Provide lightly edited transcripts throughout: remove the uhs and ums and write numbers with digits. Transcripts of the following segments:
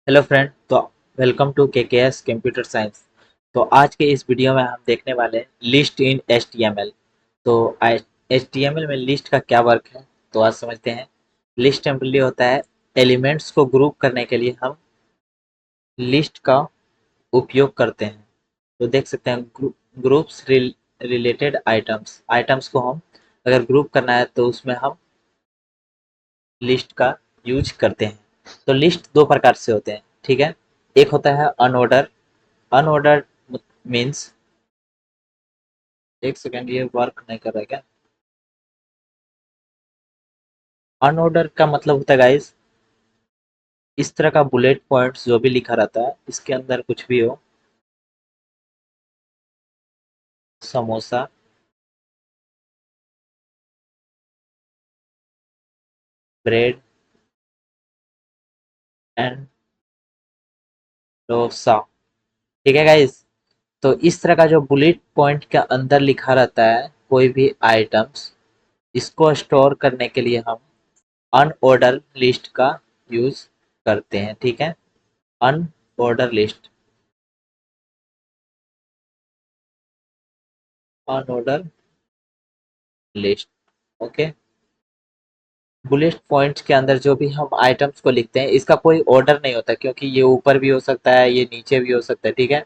Hello friend. तो welcome to केकेएस computer science. तो आज के इस वीडियो में हम देखने वाले हैं लिस्ट इन एचटीएमएल। तो एचटीएमएल में लिस्ट का क्या वर्क है, तो आज समझते हैं। लिस्ट सिंपली होता है एलिमेंट्स को ग्रुप करने के लिए हम लिस्ट का उपयोग करते हैं। तो देख सकते हैं ग्रुप्स रिलेटेड आइटम्स आइटम्स को हम अगर ग्रुप करना है तो उसमें हम लिस्ट का यूज करते हैं। तो लिस्ट दो प्रकार से होते हैं, ठीक है। एक होता है अनऑर्डर। अनऑर्डर्ड मीन्स, एक सेकेंड, ये वर्क नहीं कर रहा है क्या? अनऑर्डर का मतलब होता है गाइस, इस तरह का बुलेट पॉइंट्स जो भी लिखा रहता है इसके अंदर कुछ भी हो, समोसा, ब्रेड एंड डोसा, ठीक है गाइस। तो इस तरह का जो बुलेट पॉइंट के अंदर लिखा रहता है कोई भी आइटम्स, इसको स्टोर करने के लिए हम अनऑर्डर लिस्ट का यूज करते हैं, ठीक है। Unordered list, unordered list, okay. Bullet points के अंदर जो भी हम आइटम्स को लिखते हैं इसका कोई ऑर्डर नहीं होता, क्योंकि ये ऊपर भी हो सकता है, ये नीचे भी हो सकता है, ठीक है।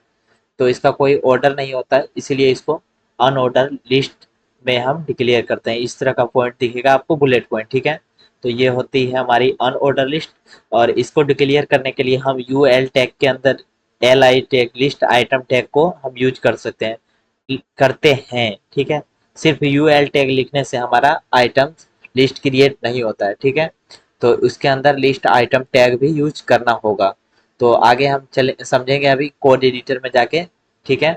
तो इसका कोई ऑर्डर नहीं होता है, इसीलिए इसको अनऑर्डर लिस्ट में हम डिक्लेयर करते हैं। इस तरह का पॉइंट दिखेगा आपको, बुलेट पॉइंट, ठीक है। तो ये होती है हमारी अनऑर्डर लिस्ट। और इसको डिक्लेयर करने के लिए हम यू एल टैग के अंदर L I tag, list item tag को हम यूज कर सकते हैं, करते हैं, ठीक है। सिर्फ यू एल टैग लिखने से हमारा आइटम लिस्ट क्रिएट नहीं होता है, ठीक है। तो उसके अंदर लिस्ट आइटम टैग भी यूज करना होगा। तो आगे हम चले समझेंगे अभी कोड एडिटर में जाके, ठीक है।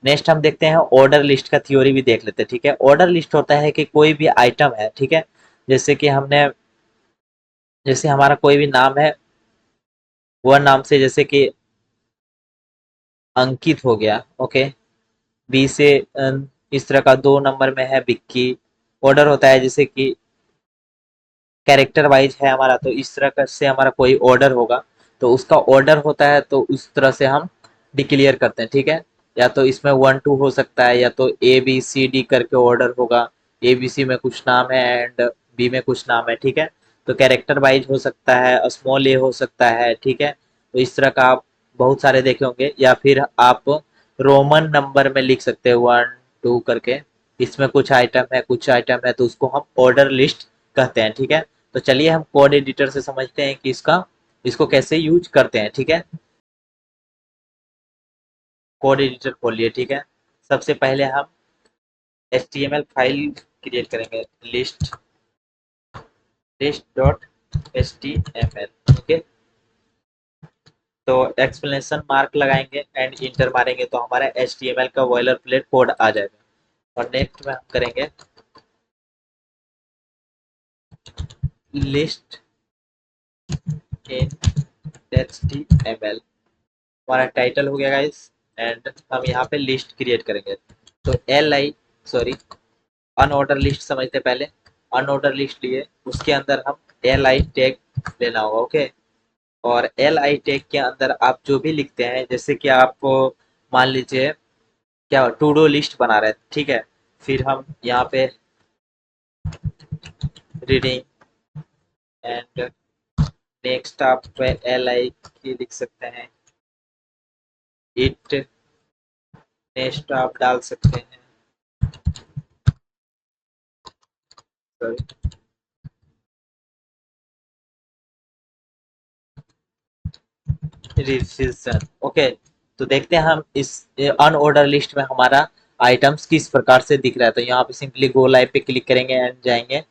नेक्स्ट हम देखते हैं ऑर्डर लिस्ट का थ्योरी भी देख लेते हैं, ठीक है। ऑर्डर लिस्ट होता है कि कोई भी आइटम है, ठीक है। जैसे कि हमने, जैसे हमारा कोई भी नाम है, वह नाम से जैसे कि अंकित हो गया, ओके। बी से इस तरह का 2 नंबर में है विक्की। ऑर्डर होता है जैसे कि कैरेक्टर वाइज है हमारा, तो इस तरह का से हमारा कोई ऑर्डर होगा, तो उसका ऑर्डर होता है, तो उस तरह से हम डिक्लेयर करते हैं, ठीक है। या तो इसमें 1 2 हो सकता है, या तो ए बी सी डी करके ऑर्डर होगा। ए बी सी में कुछ नाम है एंड बी में कुछ नाम है, ठीक है। तो कैरेक्टर वाइज हो सकता है, स्मॉल ए हो सकता है, ठीक है। तो इस तरह का आप बहुत सारे देखे होंगे, या फिर आप रोमन नंबर में लिख सकते हैं 1 2 करके। इसमें कुछ आइटम है, कुछ आइटम है, तो उसको हम ऑर्डर लिस्ट कहते हैं, ठीक है। तो चलिए हम कोड एडिटर से समझते हैं कि इसको कैसे यूज करते हैं, ठीक है। कोड एडिटर खोलिए, ठीक है। सबसे पहले हम HTML फाइल क्रिएट करेंगे, list list dot HTML, okay. तो एक्सप्लेनेशन मार्क लगाएंगे एंड इंटर मारेंगे तो हमारा HTML का बॉयलर प्लेट कोड आ जाएगा। और नेक्स्ट में हम करेंगे लिस्ट इन HTML, हमारा टाइटल हो गया गाइस। एंड हम यहाँ पे लिस्ट क्रिएट करेंगे। तो एल आई, सॉरी, अनऑर्डर लिस्ट समझते पहले। अनऑर्डर लिस्ट लिए उसके अंदर हम एल आई टैग लेना होगा, ओके। और एल आई टैग के अंदर आप जो भी लिखते हैं, जैसे कि आप मान लीजिए क्या टू डू लिस्ट बना रहे हैं, ठीक है। फिर हम यहाँ पे रीडिंग एंड नेक्स्ट आप एल आई की लिख सकते हैं, इट, नेक्स्ट आप डाल सकते हैं, सॉरी, रिविजन, ओके। तो देखते हैं हम इस अनऑर्डर लिस्ट में हमारा आइटम्स किस प्रकार से दिख रहा है। तो यहाँ पे सिंपली गो लाइव पे क्लिक करेंगे एंड जाएंगे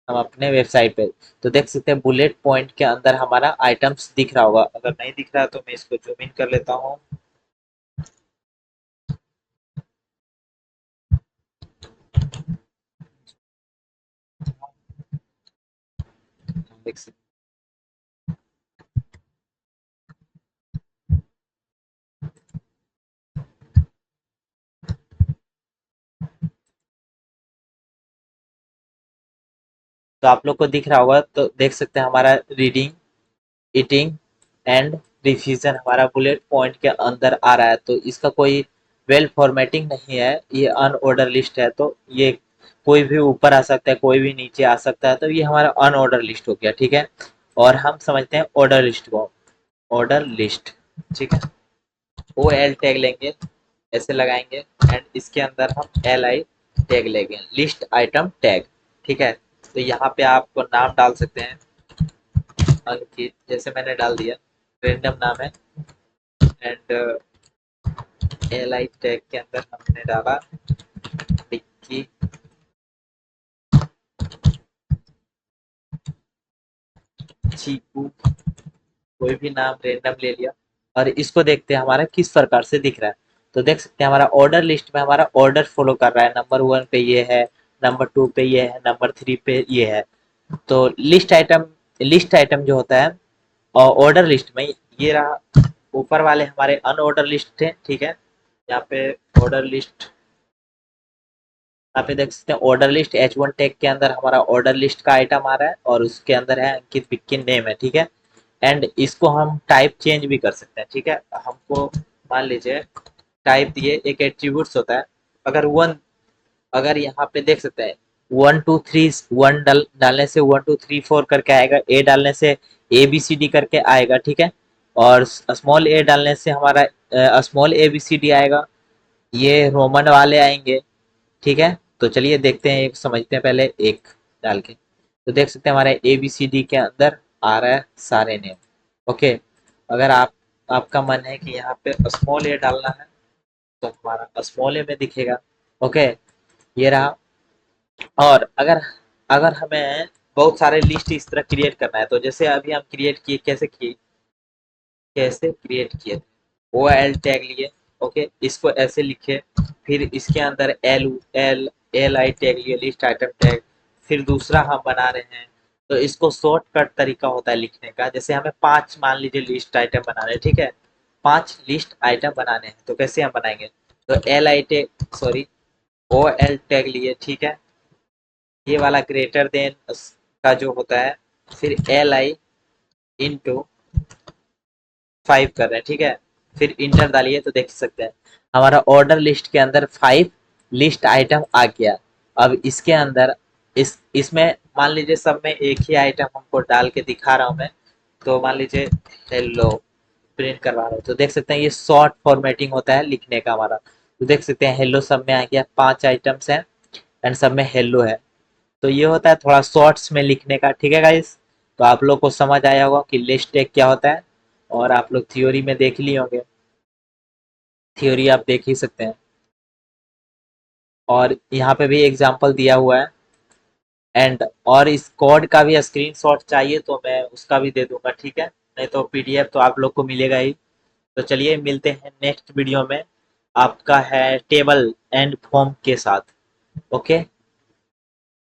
हम अपने वेबसाइट पे। तो देख सकते हैं बुलेट पॉइंट के अंदर हमारा आइटम्स दिख रहा होगा। अगर नहीं दिख रहा है तो मैं इसको जूम इन कर लेता हूँ। देख सकते तो आप लोग को दिख रहा होगा, तो देख सकते हैं हमारा रीडिंग, ईटिंग एंड रिवीजन हमारा बुलेट पॉइंट के अंदर आ रहा है, तो इसका कोई वेल फॉर्मेटिंग नहीं है, ये अनऑर्डर लिस्ट है। तो ये कोई भी ऊपर आ सकता है, कोई भी नीचे आ सकता है, तो ये हमारा अनऑर्डर लिस्ट हो गया, ठीक है। और हम समझते हैं ऑर्डर लिस्ट को। ऑर्डर लिस्ट, ठीक है, ओ एल टैग लेंगे, ऐसे लगाएंगे, एंड इसके अंदर हम एल आई टैग लेंगे, लिस्ट आइटम टैग, ठीक है। तो यहाँ पे आपको नाम डाल सकते हैं अंकित, जैसे मैंने डाल दिया, रेंडम नाम है। एंड एल आई टैग के अंदर हमने डाला विक्की, चीकू, कोई भी नाम रेंडम ले लिया, और इसको देखते हैं हमारा किस प्रकार से दिख रहा है। तो देख सकते हैं हमारा ऑर्डर लिस्ट में हमारा ऑर्डर फॉलो कर रहा है, नंबर 1 पे ये है, नंबर 2 पे ये है, नंबर 3 पे ये है। तो लिस्ट आइटम जो होता है ऑर्डर लिस्ट में, ये रहा। ऊपर वाले हमारे अनऑर्डर लिस्ट थे, ठीक है। यहाँ पे ऑर्डर लिस्ट, यहाँ पे देख सकते हैं ऑर्डर लिस्ट H1 टैग के अंदर हमारा ऑर्डर लिस्ट का आइटम आ रहा है, और उसके अंदर है अंकित विक्की नेम है, ठीक है। एंड इसको हम टाइप चेंज भी कर सकते हैं, ठीक है। हमको मान लीजिए टाइप दिए, एक एट्रीब्यूट्स होता है, अगर वन, अगर यहाँ पे देख सकते हैं 1 2 3, वन डालने से 1 2 3 4 करके आएगा, ए डालने से ABCD करके आएगा, ठीक है। और स्मॉल ए डालने से हमारा स्मॉल ABCD आएगा, ये रोमन वाले आएंगे, ठीक है। तो चलिए देखते हैं, एक समझते हैं पहले एक डाल के। तो देख सकते हैं हमारे ABCD के अंदर आ रहा है सारे नेम, ओके। अगर आपका मन है कि यहाँ पे स्मॉल ए डालना है, तो हमारा स्मॉल ए में दिखेगा, ओके। ये रहा। और अगर अगर हमें बहुत सारे लिस्ट इस तरह क्रिएट करना है, तो जैसे अभी हम क्रिएट किए, कैसे क्रिएट किए थे, ओ एल टैग लिए, ओके, इसको ऐसे लिखे, फिर इसके अंदर L L L I tag लिए, लिस्ट आइटम टैग। फिर दूसरा हम बना रहे हैं, तो इसको शॉर्टकट तरीका होता है लिखने का। जैसे हमें 5 मान लीजिए लिस्ट आइटम बनाने हैं, ठीक है, 5 लिस्ट आइटम बनाने हैं, तो कैसे हम बनाएंगे। तो L I tag, sorry, O L tag लिए, ठीक है, ये वाला ग्रेटर देन का जो होता है, फिर एल आई इंटू 5 कर रहे हैं, ठीक है। फिर इंटर डालिए, तो देख सकते हैं हमारा ऑर्डर लिस्ट के अंदर 5 लिस्ट आइटम आ गया। अब इसके अंदर इसमें मान लीजिए सब में एक ही आइटम हमको डाल के दिखा रहा हूं मैं। तो मान लीजिए हेलो प्रिंट करवा रहा हूँ, तो देख सकते हैं ये शॉर्ट फॉर्मेटिंग होता है लिखने का हमारा। तो देख सकते हैं हेलो सब में आ गया, 5 आइटम्स हैं, एंड सब में हेलो है। तो ये होता है थोड़ा शॉर्ट्स में लिखने का, ठीक है गाइस। तो आप लोग को समझ आया होगा कि लिस्ट टैग क्या होता है, और आप लोग थ्योरी में देख लिए होंगे, थ्योरी आप देख ही सकते हैं। और यहाँ पे भी एग्जांपल दिया हुआ है। एंड और इस कोड का भी स्क्रीनशॉट चाहिए तो मैं उसका भी दे दूंगा, ठीक है। नहीं तो PDF तो आप लोग को मिलेगा ही। तो चलिए मिलते हैं नेक्स्ट वीडियो में, आपका है टेबल एंड फॉर्म के साथ, ओके।